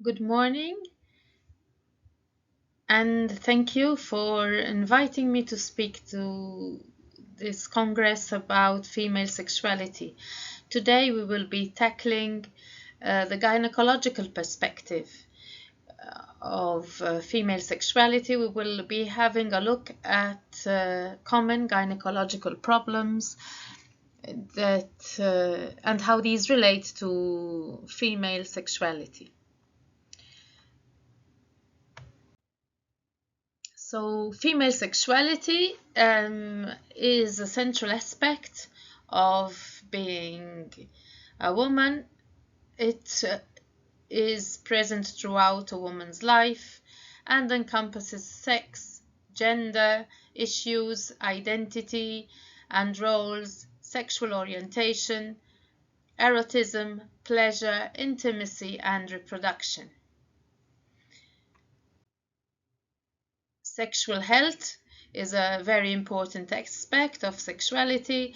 Good morning, and thank you for inviting me to speak to this Congress about female sexuality. Today we will be tackling the gynecological perspective of female sexuality. We will be having a look at common gynecological problems and how these relate to female sexuality. So, female sexuality is a central aspect of being a woman. It is present throughout a woman's life and encompasses sex, gender, issues, identity and roles, sexual orientation, erotism, pleasure, intimacy, and reproduction. Sexual health is a very important aspect of sexuality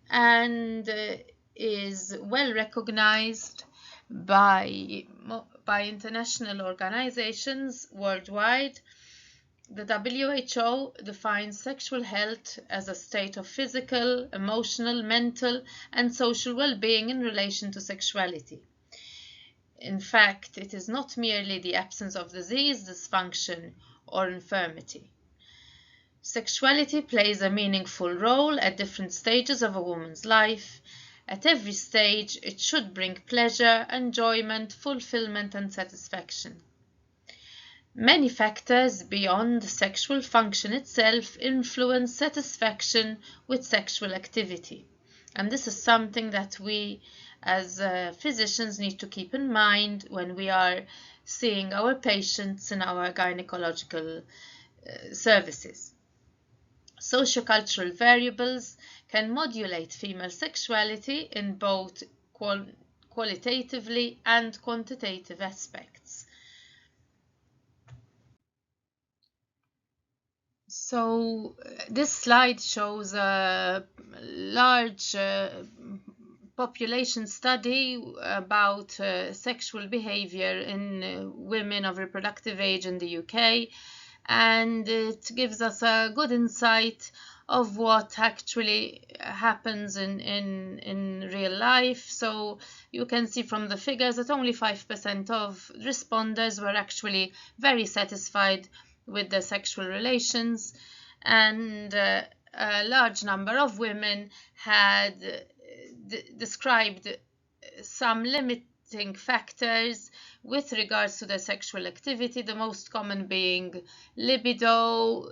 and is well recognized by international organizations worldwide. The WHO defines sexual health as a state of physical, emotional, mental, and social well-being in relation to sexuality. In fact, it is not merely the absence of disease, dysfunction, or infirmity. Sexuality plays a meaningful role at different stages of a woman's life. At every stage, it should bring pleasure, enjoyment, fulfillment, and satisfaction. Many factors beyond sexual function itself influence satisfaction with sexual activity. And this is something that we as physicians need to keep in mind when we are seeing our patients in our gynecological services. Sociocultural variables can modulate female sexuality in both qualitatively and quantitative aspects. So this slide shows a large population study about sexual behavior in women of reproductive age in the UK, and it gives us a good insight of what actually happens in real life. So you can see from the figures that only 5% of responders were actually very satisfied with their sexual relations, and a large number of women had described some limiting factors with regards to their sexual activity, the most common being libido,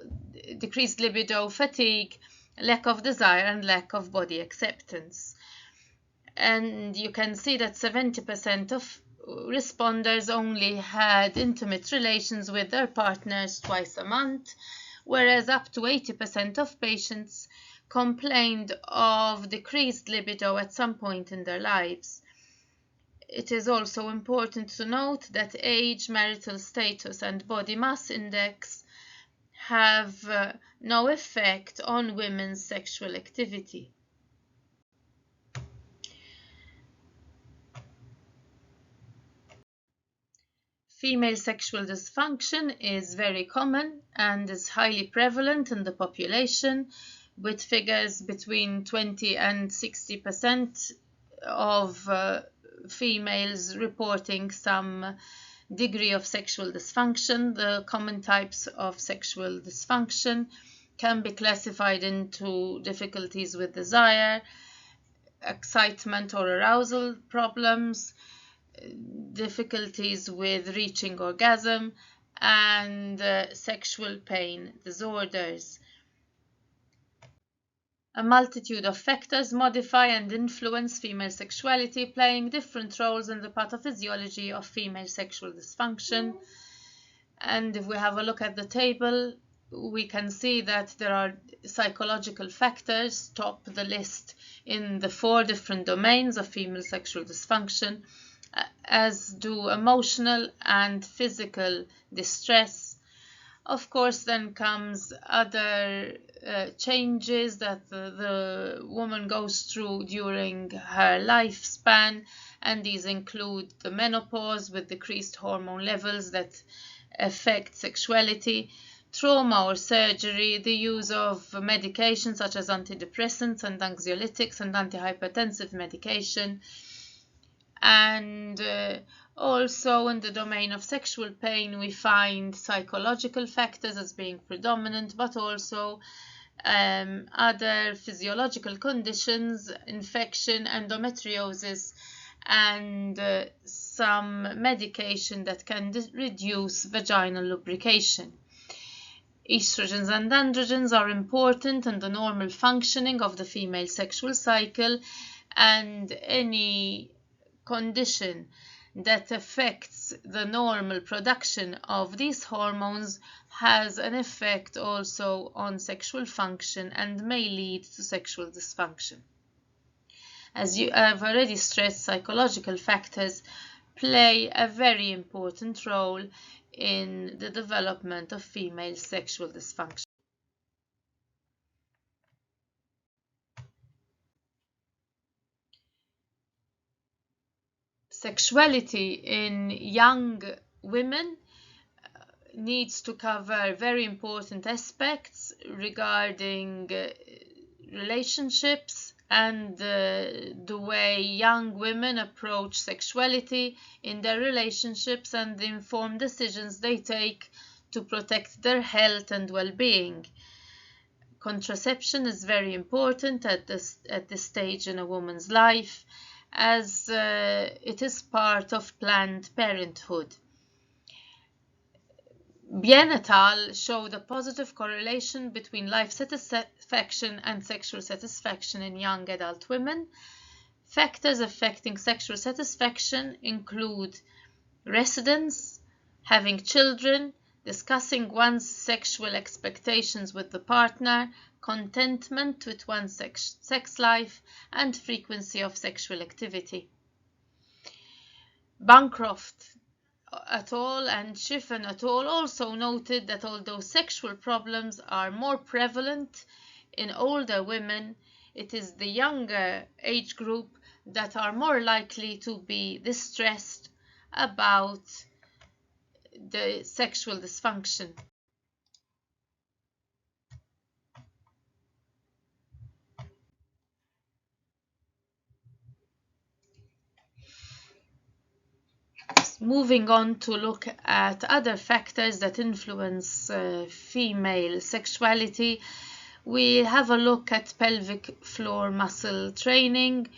decreased libido, fatigue, lack of desire, and lack of body acceptance. And you can see that 70% of responders only had intimate relations with their partners twice a month, whereas up to 80% of patients complained of decreased libido at some point in their lives. It is also important to note that age, marital status, and body mass index have no effect on women's sexual activity. Female sexual dysfunction is very common and is highly prevalent in the population, with figures between 20 and 60% of females reporting some degree of sexual dysfunction. The common types of sexual dysfunction can be classified into difficulties with desire, excitement or arousal problems, difficulties with reaching orgasm, and sexual pain disorders. A multitude of factors modify and influence female sexuality, playing different roles in the pathophysiology of female sexual dysfunction. And if we have a look at the table, we can see that there are psychological factors top the list in the 4 different domains of female sexual dysfunction, as do emotional and physical distress, Of course, then comes other changes that the woman goes through during her lifespan, and these include the menopause with decreased hormone levels that affect sexuality, trauma or surgery, the use of medications such as antidepressants and anxiolytics and antihypertensive medication, and also in the domain of sexual pain we find psychological factors as being predominant, but also other physiological conditions, infection, endometriosis, and some medication that can reduce vaginal lubrication. Estrogens and androgens are important in the normal functioning of the female sexual cycle, and any condition that affects the normal production of these hormones has an effect also on sexual function and may lead to sexual dysfunction. As you have already stressed, psychological factors play a very important role in the development of female sexual dysfunction. Sexuality in young women needs to cover very important aspects regarding relationships and the way young women approach sexuality in their relationships and the informed decisions they take to protect their health and well-being. Contraception is very important at this stage in a woman's life, as it is part of Planned Parenthood. Bien et al. Showed a positive correlation between life satisfaction and sexual satisfaction in young adult women. Factors affecting sexual satisfaction include residence, having children, discussing one's sexual expectations with the partner, contentment with one's sex life, and frequency of sexual activity. Bancroft et al. And Schiffen et al. Also noted that although sexual problems are more prevalent in older women, it is the younger age group that are more likely to be distressed about the sexual dysfunction. Moving on to look at other factors that influence female sexuality, we have a look at pelvic floor muscle training,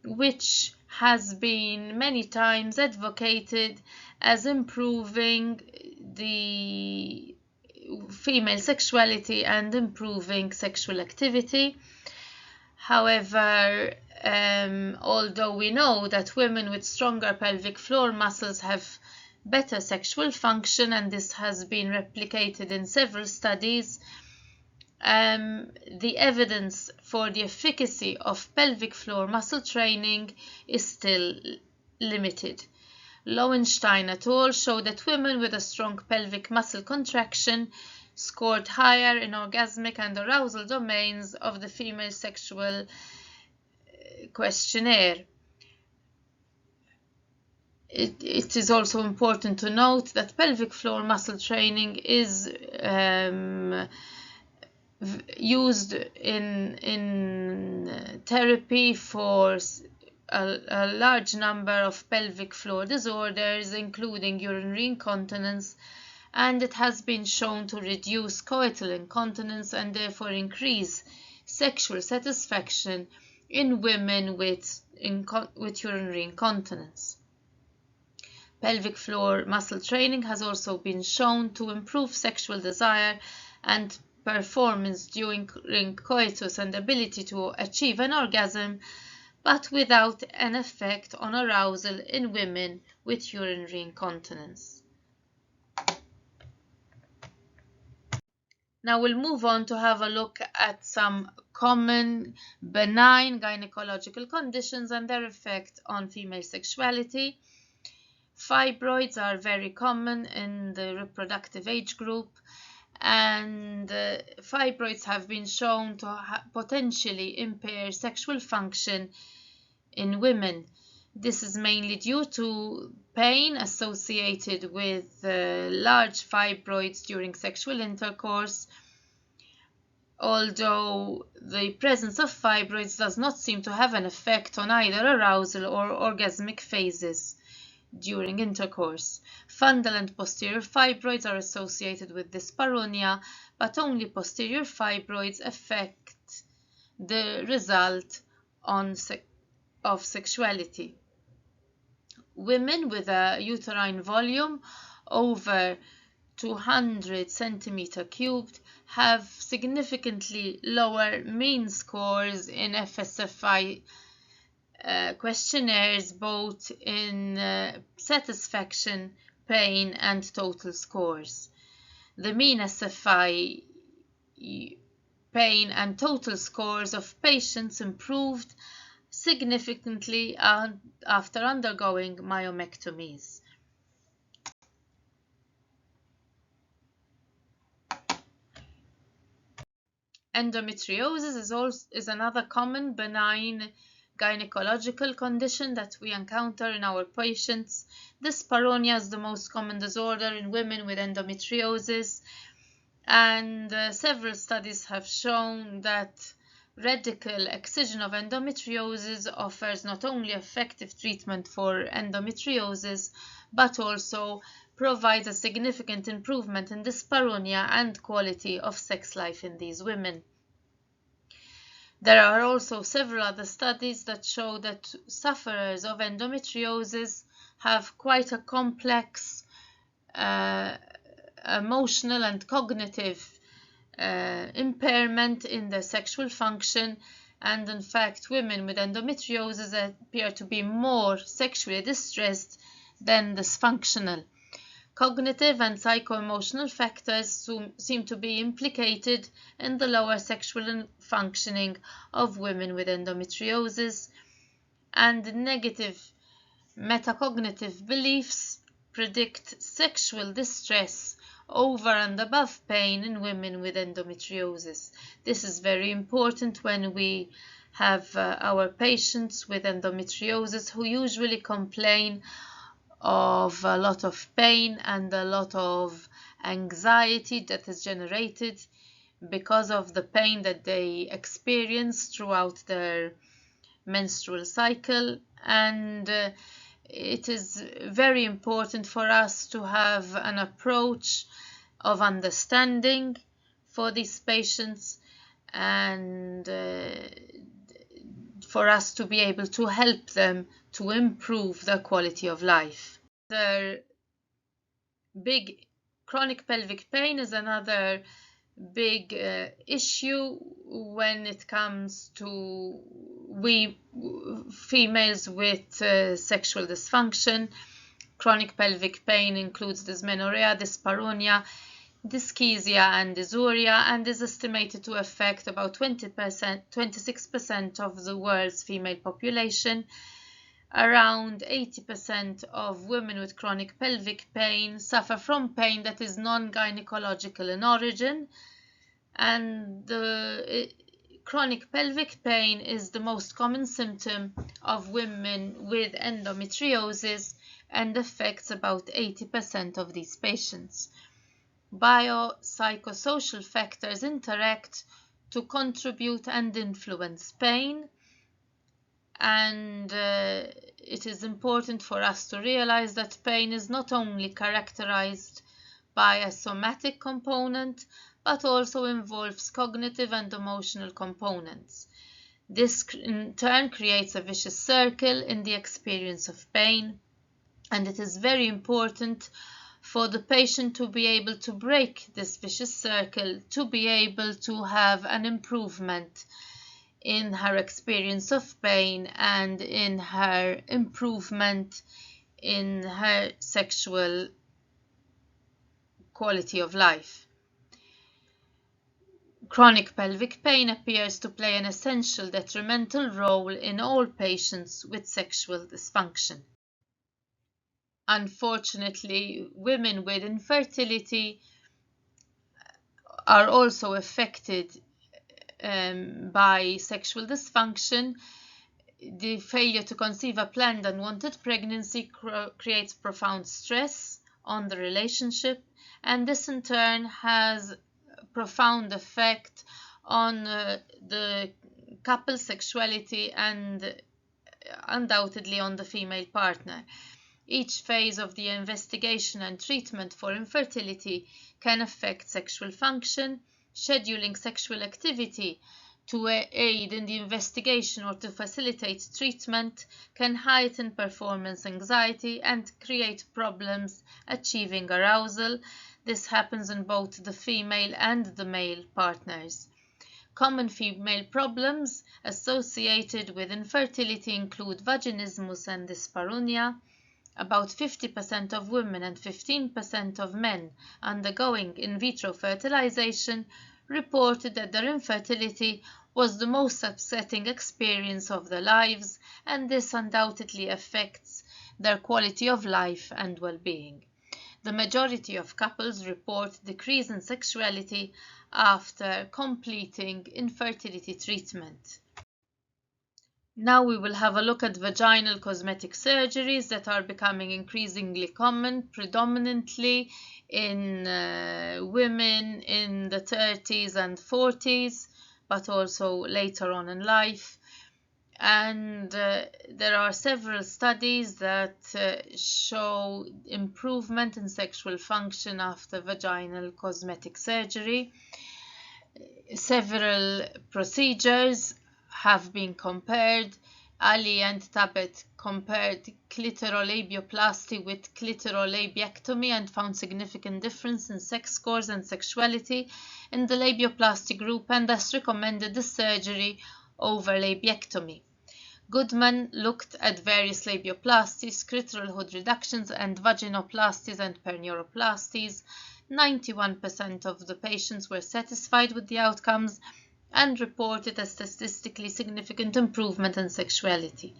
which has been many times advocated as improving the female sexuality and improving sexual activity. However, although we know that women with stronger pelvic floor muscles have better sexual function, and this has been replicated in several studies, the evidence for the efficacy of pelvic floor muscle training is still limited. Lowenstein et al. Showed that women with a strong pelvic muscle contraction scored higher in orgasmic and arousal domains of the female sexual questionnaire. It is also important to note that pelvic floor muscle training is used in therapy for a large number of pelvic floor disorders, including urinary incontinence, and it has been shown to reduce coital incontinence and therefore increase sexual satisfaction in women with urinary incontinence. Pelvic floor muscle training has also been shown to improve sexual desire and performance during coitus and ability to achieve an orgasm, but without an effect on arousal in women with urinary incontinence. Now we'll move on to have a look at some common benign gynecological conditions and their effect on female sexuality. Fibroids are very common in the reproductive age group, and fibroids have been shown to potentially impair sexual function in women. This is mainly due to pain associated with large fibroids during sexual intercourse, although the presence of fibroids does not seem to have an effect on either arousal or orgasmic phases during intercourse. Fundal and posterior fibroids are associated with dyspareunia, but only posterior fibroids affect the result of sexuality. Women with a uterine volume over 200 centimeter cubed have significantly lower mean scores in FSFI questionnaires, both in satisfaction, pain, and total scores. The mean SFI pain and total scores of patients improved significantly after undergoing myomectomies. Endometriosis is another common benign gynecological condition that we encounter in our patients. Dyspareunia is the most common disorder in women with endometriosis, and several studies have shown that radical excision of endometriosis offers not only effective treatment for endometriosis, but also provides a significant improvement in dyspareunia and quality of sex life in these women. There are also several other studies that show that sufferers of endometriosis have quite a complex emotional and cognitive impairment in their sexual function, and in fact women with endometriosis appear to be more sexually distressed than dysfunctional. Cognitive and psycho-emotional factors seem to be implicated in the lower sexual functioning of women with endometriosis, and negative metacognitive beliefs predict sexual distress over and above pain in women with endometriosis. This is very important when we have our patients with endometriosis who usually complain of a lot of pain and a lot of anxiety that is generated because of the pain that they experience throughout their menstrual cycle. And it is very important for us to have an approach of understanding for these patients, and for us to be able to help them to improve their quality of life. The big chronic pelvic pain is another big issue when it comes to we females with sexual dysfunction. Chronic pelvic pain includes dysmenorrhea, dyspareunia, dyschezia, and dysuria, and is estimated to affect about 26% of the world's female population. Around 80% of women with chronic pelvic pain suffer from pain that is non-gynecological in origin, and chronic pelvic pain is the most common symptom of women with endometriosis and affects about 80% of these patients. Biopsychosocial factors interact to contribute and influence pain, and it is important for us to realize that pain is not only characterized by a somatic component, but also involves cognitive and emotional components. This in turn creates a vicious circle in the experience of pain, and it is very important for the patient to be able to break this vicious circle, to be able to have an improvement in her experience of pain and in her improvement in her sexual quality of life. Chronic pelvic pain appears to play an essential detrimental role in all patients with sexual dysfunction. Unfortunately, women with infertility are also affected by sexual dysfunction. The failure to conceive a planned unwanted pregnancy creates profound stress on the relationship, and this in turn has a profound effect on the couple's sexuality and undoubtedly on the female partner. Each phase of the investigation and treatment for infertility can affect sexual function. Scheduling sexual activity to aid in the investigation or to facilitate treatment can heighten performance anxiety and create problems achieving arousal. This happens in both the female and the male partners. Common female problems associated with infertility include vaginismus and dyspareunia. About 50% of women and 15% of men undergoing in vitro fertilization reported that their infertility was the most upsetting experience of their lives, and this undoubtedly affects their quality of life and well-being. The majority of couples report decrease in sexuality after completing infertility treatment. Now we will have a look at vaginal cosmetic surgeries that are becoming increasingly common, predominantly in women in the 30s and 40s, but also later on in life. And there are several studies that show improvement in sexual function after vaginal cosmetic surgery. Several procedures have been compared. Ali and Tabet compared clitorolabioplasty with clitorolabiectomy and found significant difference in sex scores and sexuality in the labioplasty group, and thus recommended the surgery over labiectomy. Goodman looked at various labioplasties, clitoral hood reductions, and vaginoplasties and perneuroplasties. 91% of the patients were satisfied with the outcomes and reported a statistically significant improvement in sexuality.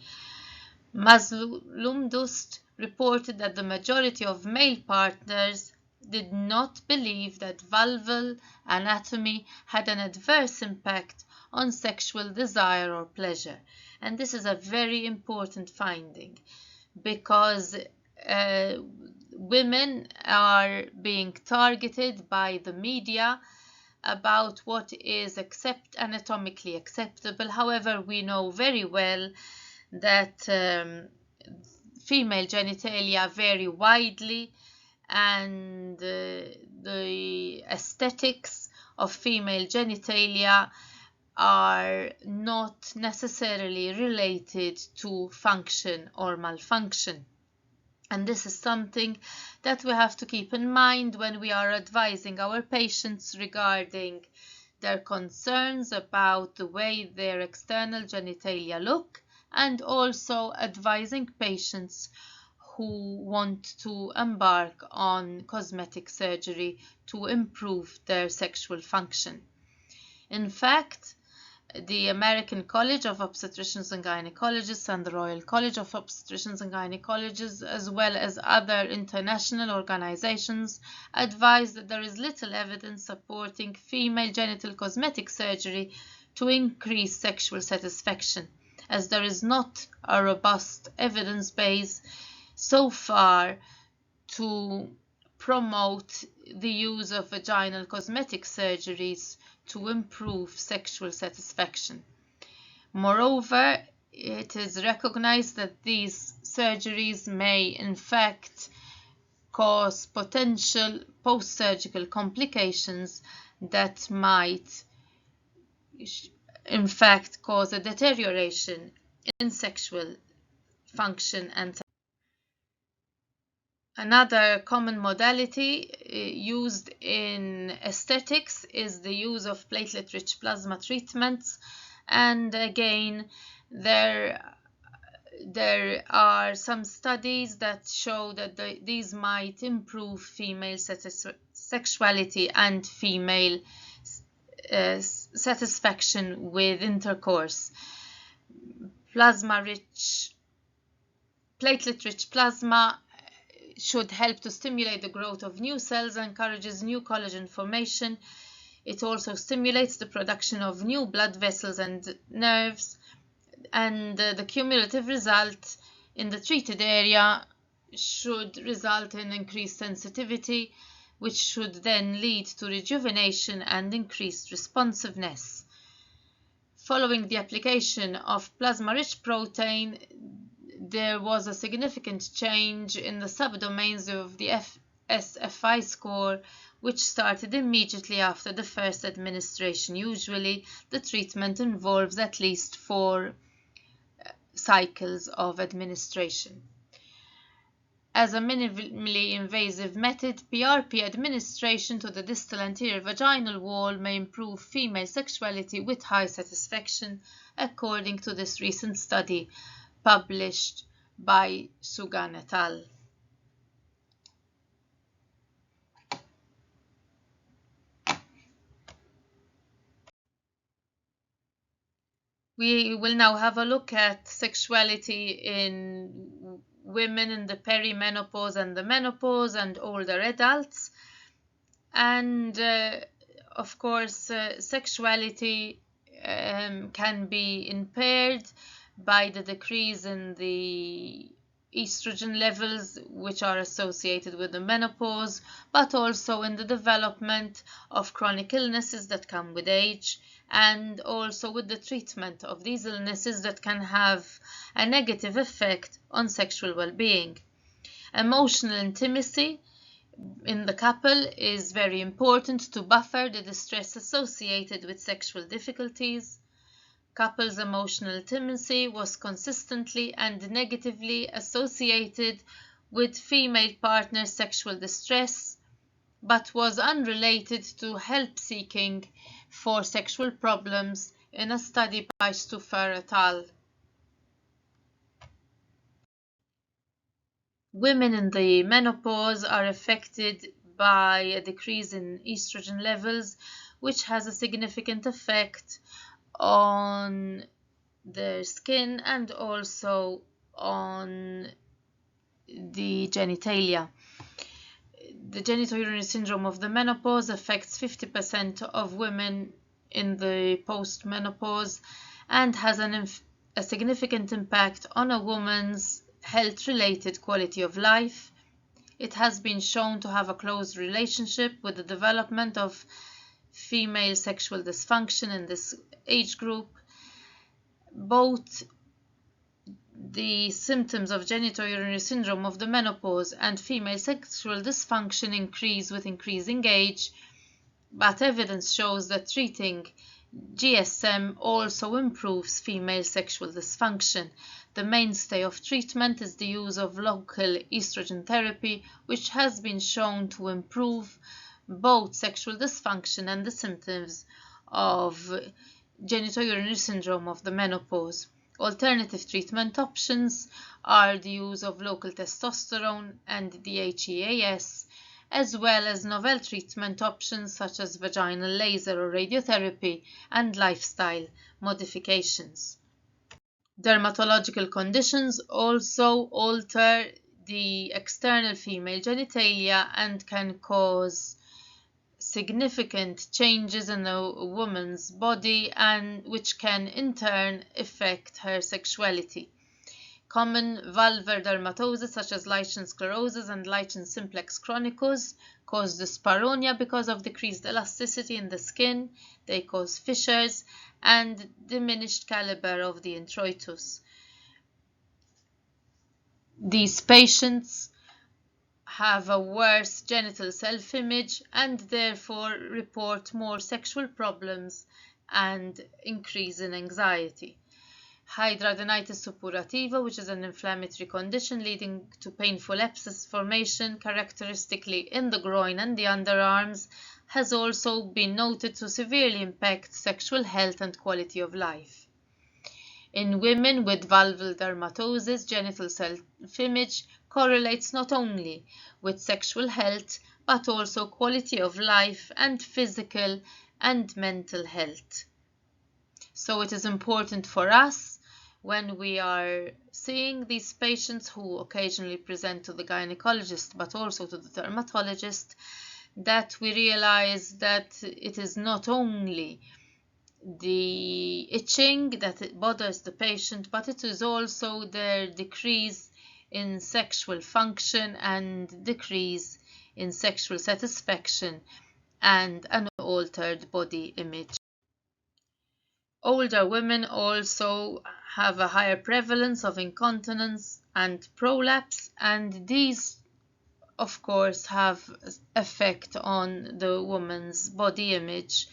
Mazlum-Dust reported that the majority of male partners did not believe that vulval anatomy had an adverse impact on sexual desire or pleasure. And this is a very important finding because women are being targeted by the media about what is anatomically acceptable. However, we know very well that female genitalia vary widely, and the aesthetics of female genitalia are not necessarily related to function or malfunction. And this is something that we have to keep in mind when we are advising our patients regarding their concerns about the way their external genitalia look, and also advising patients who want to embark on cosmetic surgery to improve their sexual function. In fact, the American College of Obstetricians and Gynecologists and the Royal College of Obstetricians and Gynecologists, as well as other international organizations, advise that there is little evidence supporting female genital cosmetic surgery to increase sexual satisfaction, as there is not a robust evidence base so far to promote the use of vaginal cosmetic surgeries to improve sexual satisfaction. Moreover, it is recognized that these surgeries may in fact cause potential post-surgical complications that might in fact cause a deterioration in sexual function. And another common modality used in aesthetics is the use of platelet-rich plasma treatments, and again there are some studies that show that these might improve female sexuality and female satisfaction with intercourse. Platelet-rich plasma should help to stimulate the growth of new cells, encourages new collagen formation, It also stimulates the production of new blood vessels and nerves, and the cumulative result in the treated area should result in increased sensitivity, which should then lead to rejuvenation and increased responsiveness. Following the application of plasma-rich protein, there was a significant change in the subdomains of the SFI score, which started immediately after the first administration. Usually, the treatment involves at least 4 cycles of administration. As a minimally invasive method, PRP administration to the distal anterior vaginal wall may improve female sexuality with high satisfaction, according to this recent study published by Sugan et al. We will now have a look at sexuality in women in the perimenopause and the menopause and older adults. And of course, sexuality can be impaired by the decrease in the estrogen levels, which are associated with the menopause, but also in the development of chronic illnesses that come with age, and also with the treatment of these illnesses that can have a negative effect on sexual well-being. Emotional intimacy in the couple is very important to buffer the distress associated with sexual difficulties. Couples' emotional intimacy was consistently and negatively associated with female partners' sexual distress, but was unrelated to help seeking for sexual problems in a study by Stuffer et al. Women in the menopause are affected by a decrease in estrogen levels, which has a significant effect on their skin and also on the genitalia. The genitourinary syndrome of the menopause affects 50% of women in the post-menopause and has a significant impact on a woman's health-related quality of life. It has been shown to have a close relationship with the development of female sexual dysfunction in this age group. Both the symptoms of genitourinary syndrome of the menopause and female sexual dysfunction increase with increasing age, but evidence shows that treating GSM also improves female sexual dysfunction. The mainstay of treatment is the use of local estrogen therapy, which has been shown to improve both sexual dysfunction and the symptoms of genitourinary syndrome of the menopause. Alternative treatment options are the use of local testosterone and DHEAS, as well as novel treatment options such as vaginal laser or radiotherapy and lifestyle modifications. Dermatological conditions also alter the external female genitalia and can cause significant changes in a woman's body, and which can in turn affect her sexuality. Common vulvar dermatoses such as lichen sclerosus and lichen simplex chronicus cause dyspareunia because of decreased elasticity in the skin. They cause fissures and diminished caliber of the introitus. These patients have a worse genital self-image and therefore report more sexual problems and increase in anxiety. Hidradenitis suppurativa, which is an inflammatory condition leading to painful abscess formation, characteristically in the groin and the underarms, has also been noted to severely impact sexual health and quality of life. In women with vulval dermatosis, genital self-image correlates not only with sexual health, but also quality of life and physical and mental health. So it is important for us, when we are seeing these patients who occasionally present to the gynecologist but also to the dermatologist, that we realize that it is not only the itching that it bothers the patient, but it is also their decrease in sexual function and decrease in sexual satisfaction and an altered body image. Older women also have a higher prevalence of incontinence and prolapse, and these of course have effect on the woman's body image,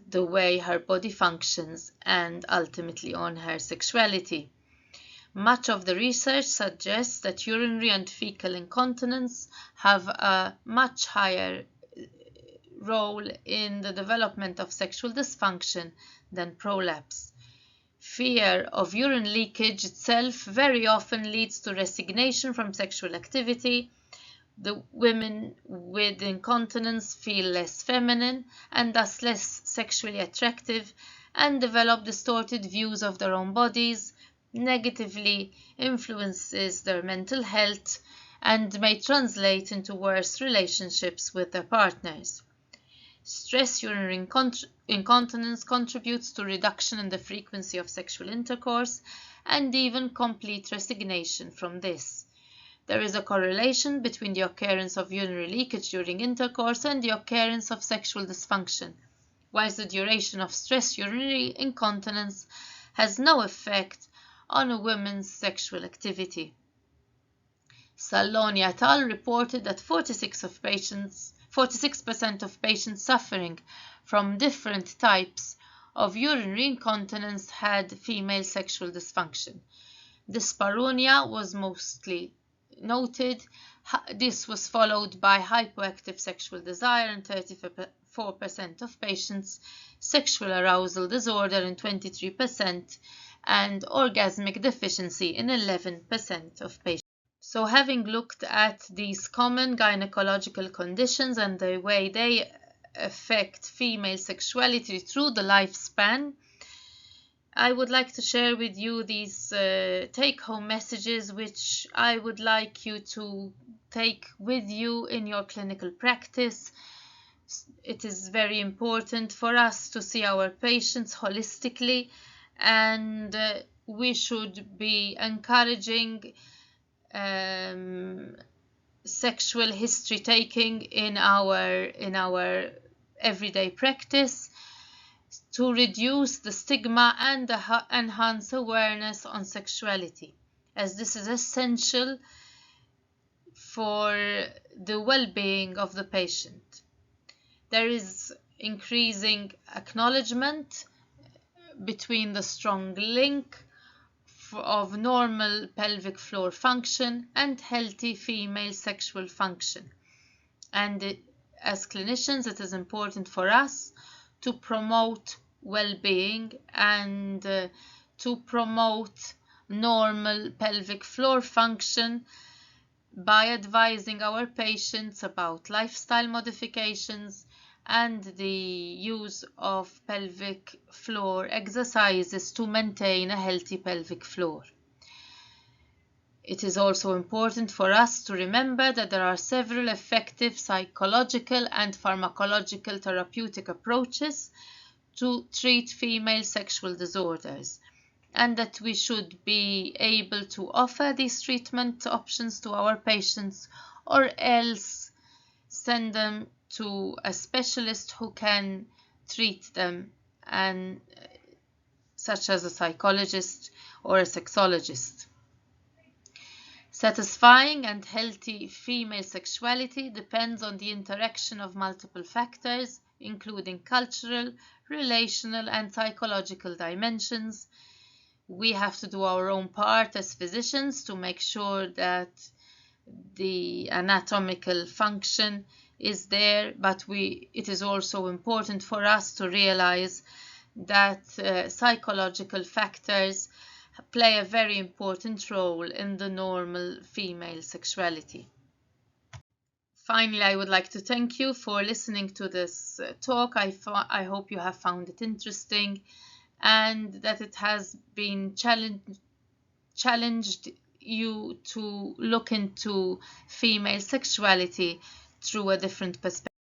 the way her body functions, and ultimately on her sexuality. Much of the research suggests that urinary and fecal incontinence have a much higher role in the development of sexual dysfunction than prolapse. Fear of urine leakage itself very often leads to resignation from sexual activity. The women with incontinence feel less feminine and thus less sexually attractive, and develop distorted views of their own bodies, negatively influences their mental health, and may translate into worse relationships with their partners. Stress urinary incontinence contributes to reduction in the frequency of sexual intercourse and even complete resignation from this. There is a correlation between the occurrence of urinary leakage during intercourse and the occurrence of sexual dysfunction, whilst the duration of stress urinary incontinence has no effect on a woman's sexual activity. Saloni et al. Reported that 46% of patients suffering from different types of urinary incontinence had female sexual dysfunction. Dyspareunia was mostly noted. This was followed by hypoactive sexual desire in 34% of patients, sexual arousal disorder in 23%, and orgasmic deficiency in 11% of patients. So having looked at these common gynecological conditions and the way they affect female sexuality through the lifespan, I would like to share with you these take-home messages which I would like you to take with you in your clinical practice. It is very important for us to see our patients holistically, and we should be encouraging sexual history taking in our everyday practice to reduce the stigma and enhance awareness on sexuality, as this is essential for the well-being of the patient. There is increasing acknowledgement between the strong link of normal pelvic floor function and healthy female sexual function. And as clinicians, it is important for us to promote well-being and to promote normal pelvic floor function by advising our patients about lifestyle modifications and the use of pelvic floor exercises to maintain a healthy pelvic floor. It is also important for us to remember that there are several effective psychological and pharmacological therapeutic approaches to treat female sexual disorders, and that we should be able to offer these treatment options to our patients, or else send them to a specialist who can treat them, and such as a psychologist or a sexologist. Satisfying and healthy female sexuality depends on the interaction of multiple factors, including cultural, relational, and psychological dimensions. We have to do our own part as physicians to make sure that the anatomical function is there, but it is also important for us to realize that psychological factors play a very important role in the normal female sexuality. Finally, I would like to thank you for listening to this talk. I hope you have found it interesting and that it has been challenged you to look into female sexuality through a different perspective.